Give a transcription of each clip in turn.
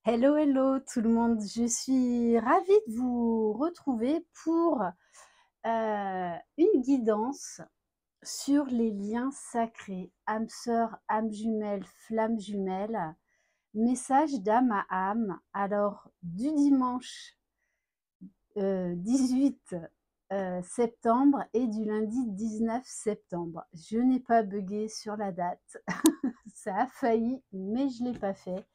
Hello, hello tout le monde. Je suis ravie de vous retrouver pour une guidance sur les liens sacrés, âme sœur, âme jumelle, flamme jumelle, message d'âme à âme. Alors, du dimanche 18 septembre et du lundi 19 septembre. Je n'ai pas bugué sur la date. Ça a failli, mais je ne l'ai pas fait.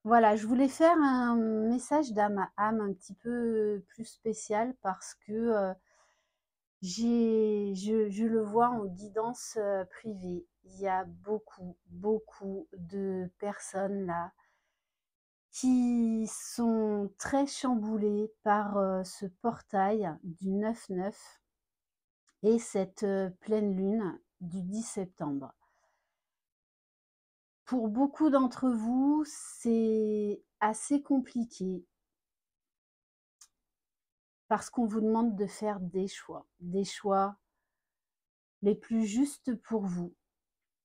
Voilà, je voulais faire un message d'âme à âme un petit peu plus spécial parce que je le vois en guidance privée. Il y a beaucoup de personnes là qui sont très chamboulées par ce portail du 9-9 et cette pleine lune du 10 septembre. Pour beaucoup d'entre vous, c'est assez compliqué parce qu'on vous demande de faire des choix les plus justes pour vous.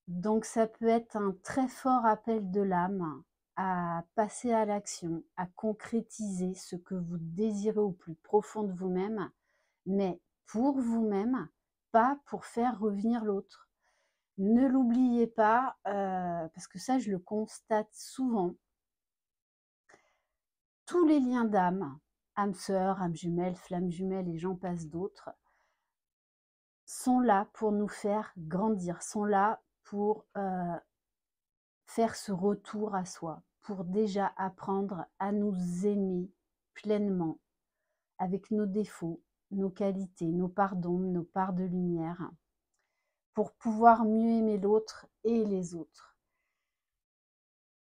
Donc ça peut être un très fort appel de l'âme à passer à l'action, à concrétiser ce que vous désirez au plus profond de vous-même, mais pour vous-même, pas pour faire revenir l'autre. Ne l'oubliez pas, parce que ça je le constate souvent, tous les liens d'âme, âme sœur, âme jumelle, flamme jumelle et j'en passe d'autres, sont là pour nous faire grandir, sont là pour faire ce retour à soi, pour déjà apprendre à nous aimer pleinement, avec nos défauts, nos qualités, nos pardons, nos parts de lumière, pour pouvoir mieux aimer l'autre et les autres.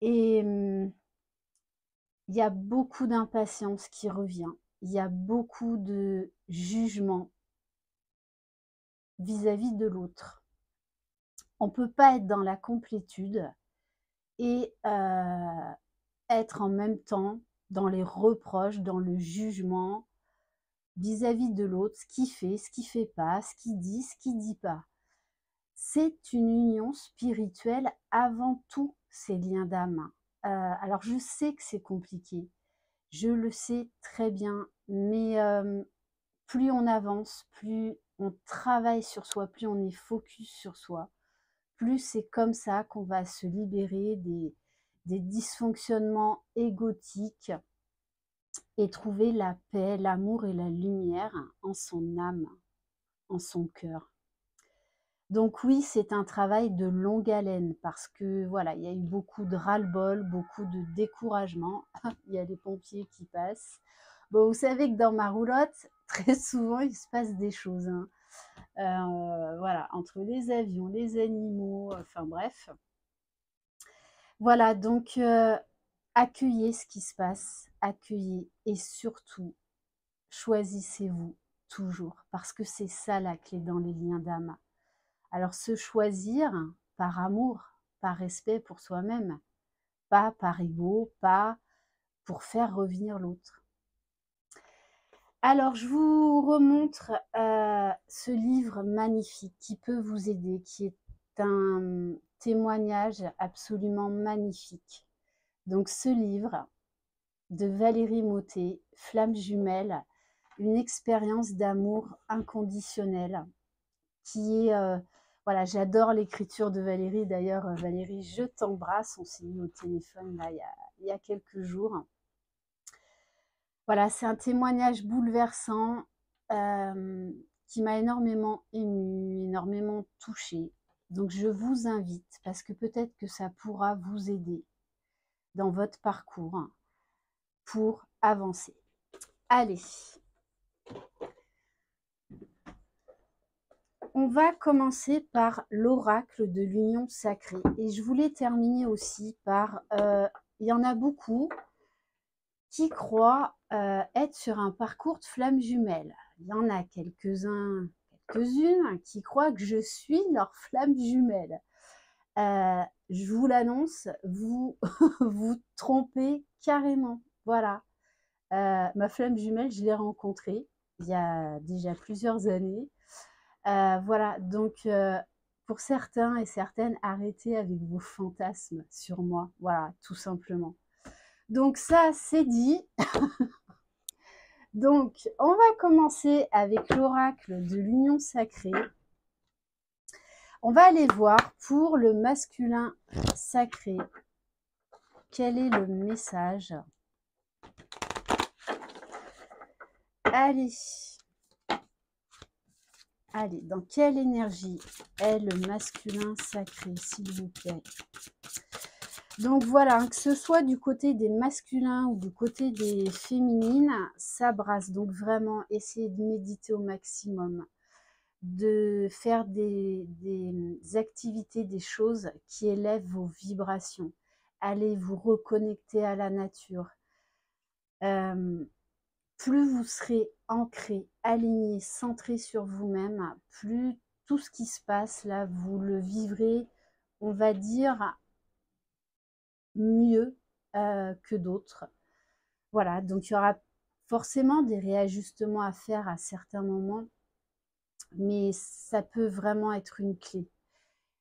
Et il y a beaucoup d'impatience qui revient, il y a beaucoup de jugement vis-à-vis de l'autre. On ne peut pas être dans la complétude et être en même temps dans les reproches, dans le jugement vis-à-vis de l'autre, ce qu'il fait pas, ce qu'il dit pas. C'est une union spirituelle avant tout, ces liens d'âme. Alors je sais que c'est compliqué, je le sais très bien, mais plus on avance, plus on travaille sur soi, plus on est focus sur soi, plus c'est comme ça qu'on va se libérer des dysfonctionnements égotiques et trouver la paix, l'amour et la lumière en son âme, en son cœur. Donc oui, c'est un travail de longue haleine parce que voilà, il y a eu beaucoup de ras-le-bol, beaucoup de découragement. Il y a les pompiers qui passent. Bon, vous savez que dans ma roulotte, très souvent, il se passe des choses, hein. Voilà, entre les avions, les animaux, enfin bref. Voilà, donc accueillez ce qui se passe, accueillez et surtout, choisissez-vous toujours parce que c'est ça la clé dans les liens d'âme. Alors se choisir par amour, par respect pour soi-même, pas par ego, pas pour faire revenir l'autre. Alors je vous remontre ce livre magnifique qui peut vous aider, qui est un témoignage absolument magnifique. Donc ce livre de Valérie Mottet, Flamme jumelle, une expérience d'amour inconditionnel qui est voilà, j'adore l'écriture de Valérie. D'ailleurs, Valérie, je t'embrasse. On s'est eu au téléphone là, il y a quelques jours. Voilà, c'est un témoignage bouleversant qui m'a énormément émue, énormément touchée. Donc, je vous invite, parce que peut-être que ça pourra vous aider dans votre parcours pour avancer. Allez, on va commencer par l'oracle de l'union sacrée. Et je voulais terminer aussi par, il y en a beaucoup qui croient être sur un parcours de flamme jumelle. Il y en a quelques-uns, quelques-unes qui croient que je suis leur flamme jumelle. Je vous l'annonce, vous vous trompez carrément. Voilà. Ma flamme jumelle, je l'ai rencontrée il y a déjà plusieurs années. Voilà, donc pour certains et certaines, arrêtez avec vos fantasmes sur moi. Voilà, tout simplement. Donc ça, c'est dit. Donc, on va commencer avec l'oracle de l'union sacrée. On va aller voir pour le masculin sacré. Quel est le message? Allez. Allez, dans quelle énergie est le masculin sacré, s'il vous plaît? Donc voilà, que ce soit du côté des masculins ou du côté des féminines, ça brasse. Donc vraiment, essayez de méditer au maximum, de faire des activités, des choses qui élèvent vos vibrations. Allez vous reconnecter à la nature. Plus vous serez ancré, aligné, centré sur vous-même, plus tout ce qui se passe là, vous le vivrez, on va dire, mieux que d'autres. Voilà, donc il y aura forcément des réajustements à faire à certains moments, mais ça peut vraiment être une clé.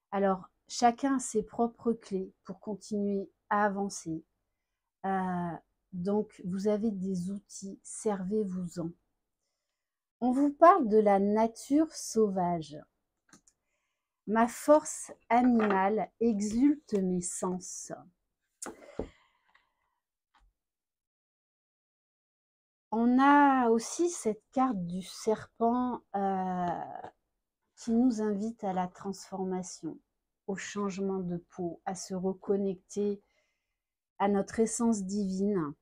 Alors, chacun a ses propres clés pour continuer à avancer. Donc, vous avez des outils, servez-vous-en. On vous parle de la nature sauvage. Ma force animale exulte mes sens. On a aussi cette carte du serpent qui nous invite à la transformation, au changement de peau, à se reconnecter à notre essence divine.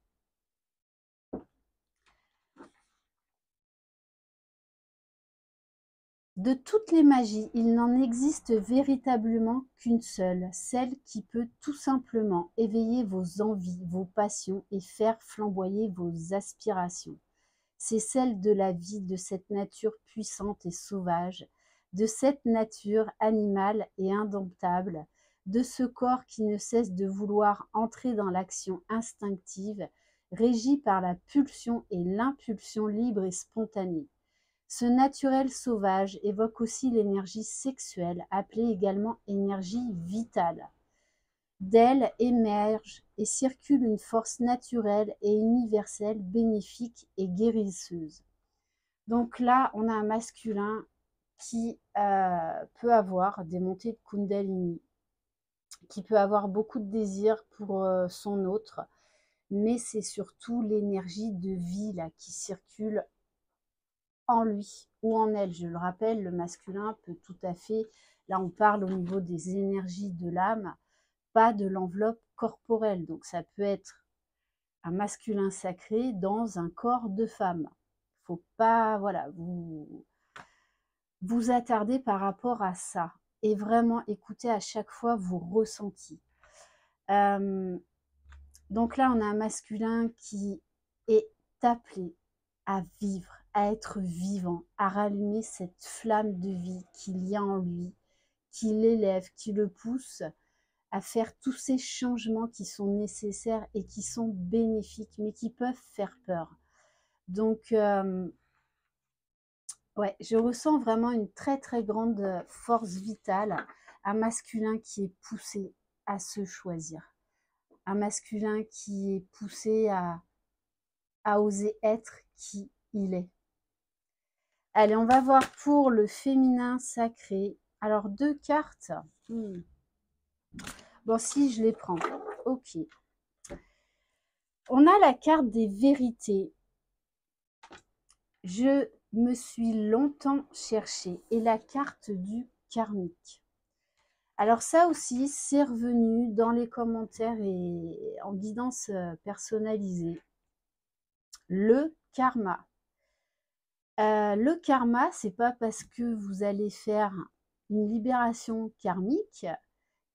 De toutes les magies, il n'en existe véritablement qu'une seule, celle qui peut tout simplement éveiller vos envies, vos passions et faire flamboyer vos aspirations. C'est celle de la vie, de cette nature puissante et sauvage, de cette nature animale et indomptable, de ce corps qui ne cesse de vouloir entrer dans l'action instinctive, régie par la pulsion et l'impulsion libre et spontanée. Ce naturel sauvage évoque aussi l'énergie sexuelle, appelée également énergie vitale. D'elle émerge et circule une force naturelle et universelle, bénéfique et guérisseuse. Donc là, on a un masculin qui peut avoir des montées de Kundalini, qui peut avoir beaucoup de désir pour son autre, mais c'est surtout l'énergie de vie là, qui circule en lui ou en elle. Je le rappelle, le masculin peut tout à fait, là on parle au niveau des énergies de l'âme, pas de l'enveloppe corporelle. Donc ça peut être un masculin sacré dans un corps de femme. Faut pas, voilà, vous attarder par rapport à ça et vraiment écouter à chaque fois vos ressentis. Donc là, on a un masculin qui est appelé à vivre, à être vivant, à rallumer cette flamme de vie qu'il y a en lui, qui l'élève, qui le pousse à faire tous ces changements qui sont nécessaires et qui sont bénéfiques, mais qui peuvent faire peur. Donc, ouais, je ressens vraiment une très très grande force vitale, un masculin qui est poussé à se choisir, un masculin qui est poussé à oser être qui il est. Allez, on va voir pour le féminin sacré. Alors, 2 cartes. Bon, si je les prends. Ok. On a la carte des vérités. Je me suis longtemps cherchée. Et la carte du karmique. Alors ça aussi, c'est revenu dans les commentaires et en guidance personnalisée. Le karma. Le karma, c'est pas parce que vous allez faire une libération karmique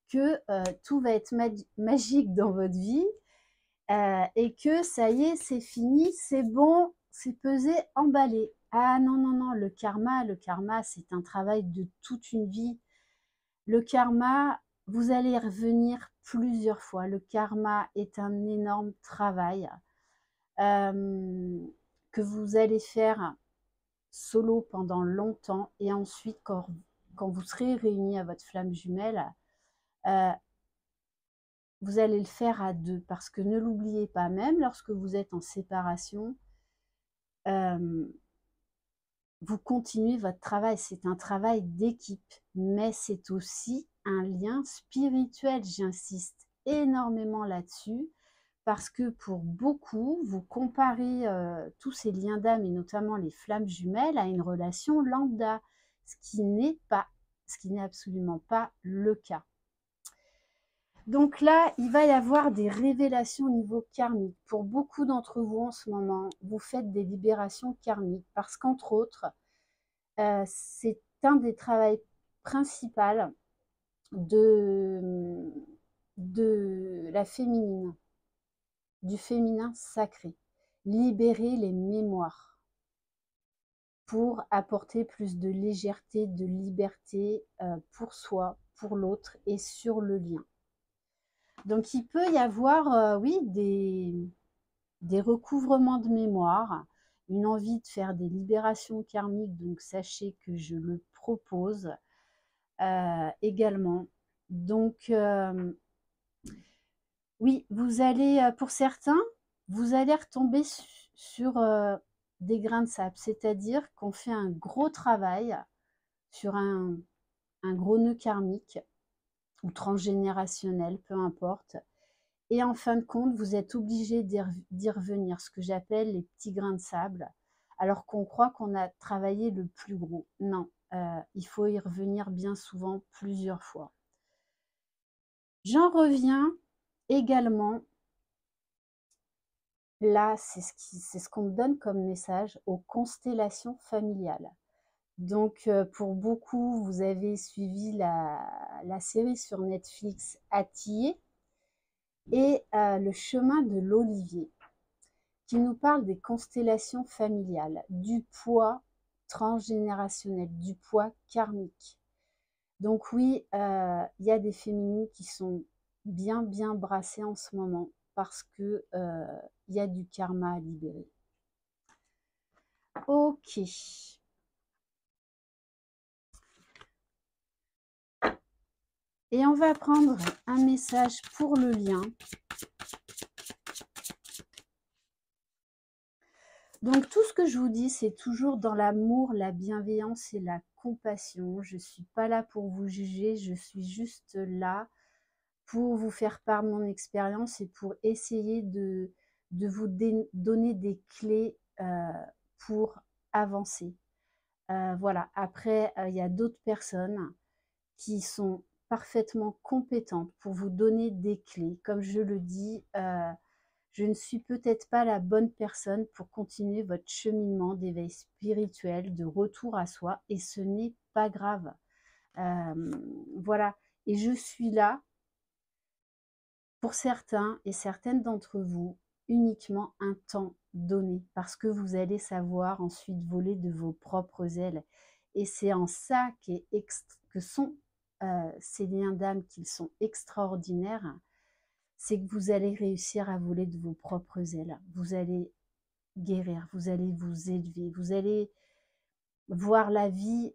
que tout va être magique dans votre vie et que ça y est, c'est fini, c'est bon, c'est pesé, emballé. Ah non, non, non, le karma, c'est un travail de toute une vie. Le karma, vous allez y revenir plusieurs fois. Le karma est un énorme travail que vous allez faire solo pendant longtemps et ensuite quand quand vous serez réunis à votre flamme jumelle, euh, vous allez le faire à deux, parce que ne l'oubliez pas, même lorsque vous êtes en séparation, vous continuez votre travail. C'est un travail d'équipe, mais c'est aussi un lien spirituel. J'insiste énormément là-dessus, parce que pour beaucoup, vous comparez tous ces liens d'âme, et notamment les flammes jumelles, à une relation lambda, ce qui n'est absolument pas le cas. Donc là, il va y avoir des révélations au niveau karmique. Pour beaucoup d'entre vous en ce moment, vous faites des libérations karmiques parce qu'entre autres, c'est un des travaux principaux de la féminine, du féminin sacré. Libérer les mémoires pour apporter plus de légèreté, de liberté pour soi, pour l'autre et sur le lien. Donc, il peut y avoir, oui, des recouvrements de mémoire, une envie de faire des libérations karmiques. Donc, sachez que je le propose également. Donc, oui, vous allez, pour certains, vous allez retomber sur des grains de sable. C'est-à-dire qu'on fait un gros travail sur un gros nœud karmique ou transgénérationnel, peu importe. Et en fin de compte, vous êtes obligé d'y revenir, ce que j'appelle les petits grains de sable, alors qu'on croit qu'on a travaillé le plus gros. Non, il faut y revenir bien souvent, plusieurs fois. J'en reviens également, là, c'est ce qu'on me donne comme message, aux constellations familiales. Donc, pour beaucoup, vous avez suivi la série sur Netflix Attier et le chemin de l'Olivier, qui nous parle des constellations familiales, du poids transgénérationnel, du poids karmique. Donc oui, il y a des féminines qui sont bien brassées en ce moment parce que il y a du karma à libérer. Ok. Et on va prendre un message pour le lien. Donc tout ce que je vous dis, c'est toujours dans l'amour, la bienveillance et la compassion. Je ne suis pas là pour vous juger, je suis juste là pour vous faire part de mon expérience et pour essayer de vous donner des clés pour avancer. Voilà, après, il y a d'autres personnes qui sont parfaitement compétentes pour vous donner des clés. Comme je le dis, je ne suis peut-être pas la bonne personne pour continuer votre cheminement d'éveil spirituel, de retour à soi, et ce n'est pas grave. Voilà, et je suis là pour certains et certaines d'entre vous uniquement un temps donné, parce que vous allez savoir ensuite voler de vos propres ailes. Et c'est en ça que sont ces liens d'âme, qu'ils sont extraordinaires, c'est que vous allez réussir à voler de vos propres ailes. Vous allez guérir, vous allez vous élever, vous allez voir la vie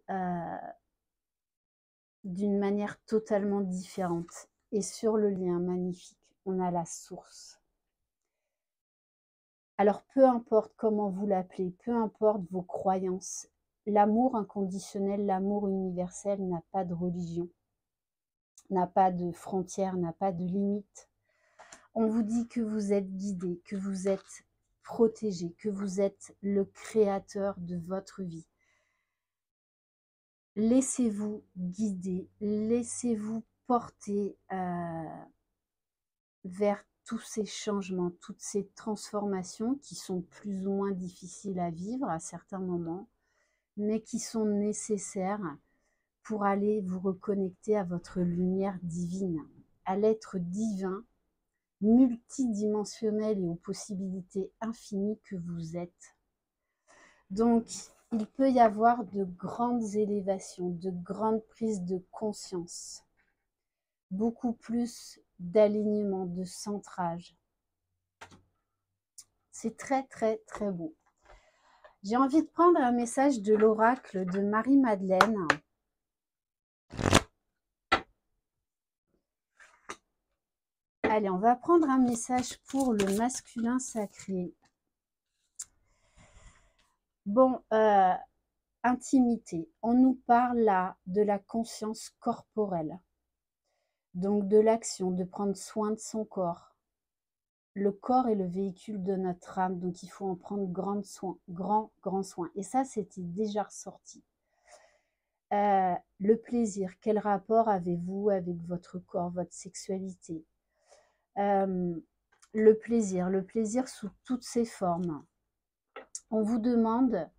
d'une manière totalement différente. Et sur le lien magnifique, on a la source. Alors peu importe comment vous l'appelez, peu importe vos croyances, l'amour inconditionnel, l'amour universel n'a pas de religion, n'a pas de frontières, n'a pas de limites. On vous dit que vous êtes guidé, que vous êtes protégé, que vous êtes le créateur de votre vie. Laissez-vous guider, laissez-vous porter vers tous ces changements, toutes ces transformations qui sont plus ou moins difficiles à vivre à certains moments, mais qui sont nécessaires pour aller vous reconnecter à votre lumière divine, à l'être divin, multidimensionnel et aux possibilités infinies que vous êtes. Donc, il peut y avoir de grandes élévations, de grandes prises de conscience, beaucoup plus d'alignement, de centrage. C'est très beau. J'ai envie de prendre un message de l'oracle de Marie-Madeleine Allez, on va prendre un message pour le masculin sacré. Bon, intimité. On nous parle là de la conscience corporelle. Donc de l'action, de prendre soin de son corps. Le corps est le véhicule de notre âme, donc il faut en prendre grand soin. Et ça, c'était déjà ressorti. Le plaisir, quel rapport avez-vous avec votre corps, votre sexualité? Le plaisir sous toutes ses formes. On vous demande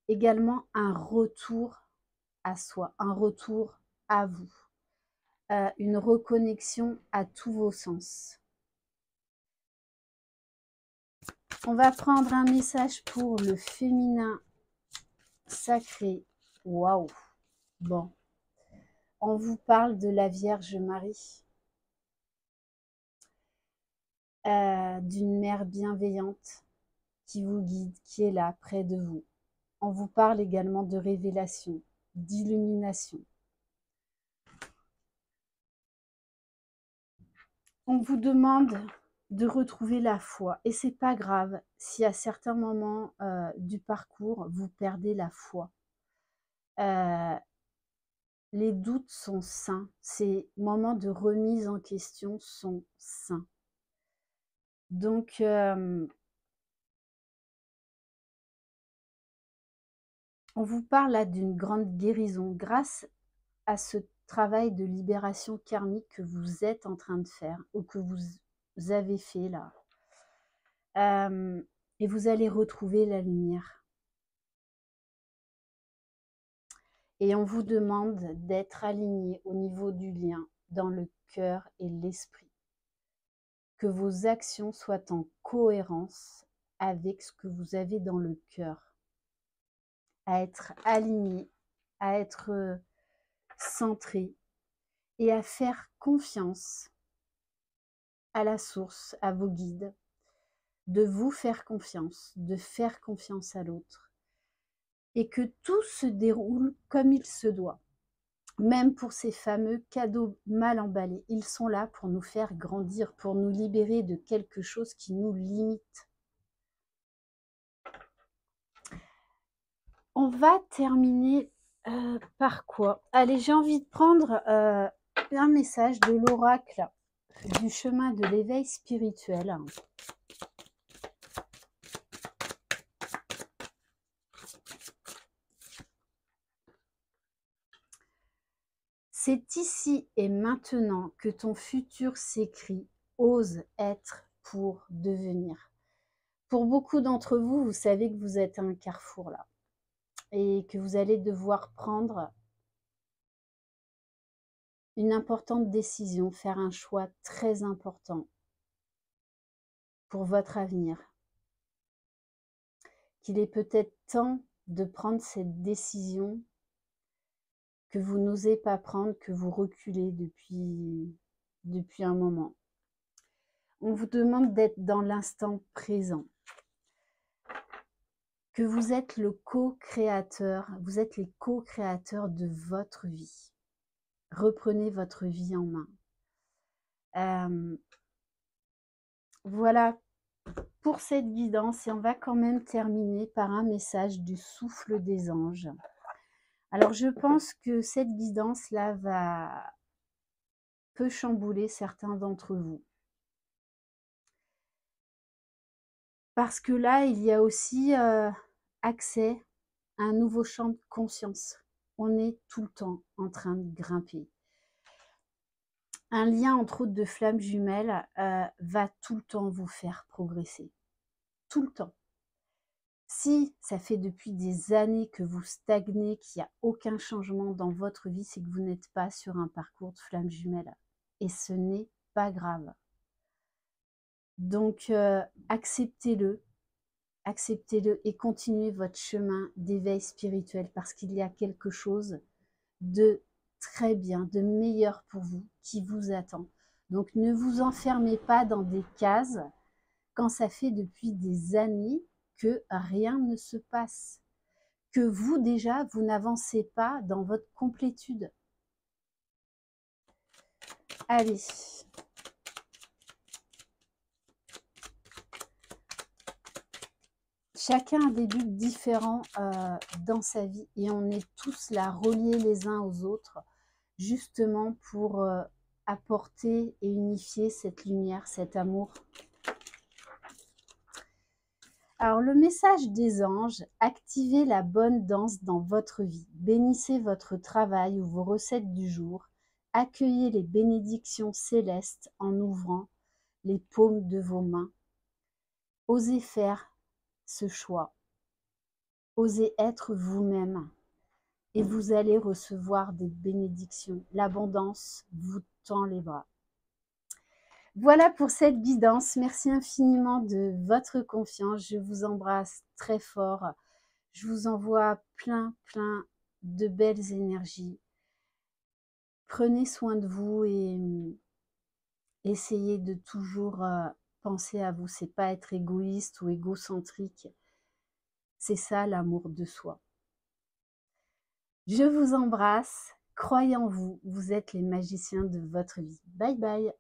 également un retour à soi, un retour à vous, une reconnexion à tous vos sens. On va prendre un message pour le féminin sacré. Waouh! Bon, on vous parle de la Vierge Marie, d'une mère bienveillante qui vous guide, qui est là, près de vous. On vous parle également de révélation, d'illumination. On vous demande de retrouver la foi. Et c'est pas grave si à certains moments du parcours, vous perdez la foi. Les doutes sont sains. Ces moments de remise en question sont sains. Donc, on vous parle là d'une grande guérison grâce à ce travail de libération karmique que vous êtes en train de faire ou que vous avez fait là. Et vous allez retrouver la lumière. Et on vous demande d'être aligné au niveau du lien dans le cœur et l'esprit. Que vos actions soient en cohérence avec ce que vous avez dans le cœur. À être aligné, à être centré et à faire confiance à la source, à vos guides, de vous faire confiance, de faire confiance à l'autre. Et que tout se déroule comme il se doit. Même pour ces fameux cadeaux mal emballés, ils sont là pour nous faire grandir, pour nous libérer de quelque chose qui nous limite. On va terminer par quoi? Allez, j'ai envie de prendre un message de l'oracle du chemin de l'éveil spirituel. C'est ici et maintenant que ton futur s'écrit. Ose être pour devenir. Pour beaucoup d'entre vous, vous savez que vous êtes à un carrefour là et que vous allez devoir prendre une importante décision, faire un choix très important pour votre avenir. Qu'il est peut-être temps de prendre cette décision que vous n'osez pas prendre, que vous reculez depuis un moment. On vous demande d'être dans l'instant présent. Que vous êtes le co-créateur, vous êtes les co-créateurs de votre vie. Reprenez votre vie en main. Voilà pour cette guidance et on va quand même terminer par un message du souffle des anges. Alors je pense que cette guidance-là peut chambouler certains d'entre vous. Parce que là, il y a aussi accès à un nouveau champ de conscience. On est tout le temps en train de grimper. Un lien entre autres de flammes jumelles va tout le temps vous faire progresser. Tout le temps. Si ça fait depuis des années que vous stagnez, qu'il n'y a aucun changement dans votre vie, c'est que vous n'êtes pas sur un parcours de flammes jumelles. Et ce n'est pas grave. Donc, acceptez-le et continuez votre chemin d'éveil spirituel parce qu'il y a quelque chose de très bien, de meilleur pour vous qui vous attend. Donc, ne vous enfermez pas dans des cases quand ça fait depuis des années que rien ne se passe, que vous déjà, vous n'avancez pas dans votre complétude. Allez, Chacun a des buts différents dans sa vie et on est tous là, reliés les uns aux autres, justement pour apporter et unifier cette lumière, cet amour. Alors le message des anges, activez la bonne danse dans votre vie. Bénissez votre travail ou vos recettes du jour. Accueillez les bénédictions célestes en ouvrant les paumes de vos mains. Osez faire ce choix. Osez être vous-même et vous allez recevoir des bénédictions. L'abondance vous tend les bras. Voilà pour cette guidance. Merci infiniment de votre confiance. Je vous embrasse très fort. Je vous envoie plein de belles énergies. Prenez soin de vous et essayez de toujours penser à vous. C'est pas être égoïste ou égocentrique. C'est ça l'amour de soi. Je vous embrasse. Croyez en vous. Vous êtes les magiciens de votre vie. Bye bye.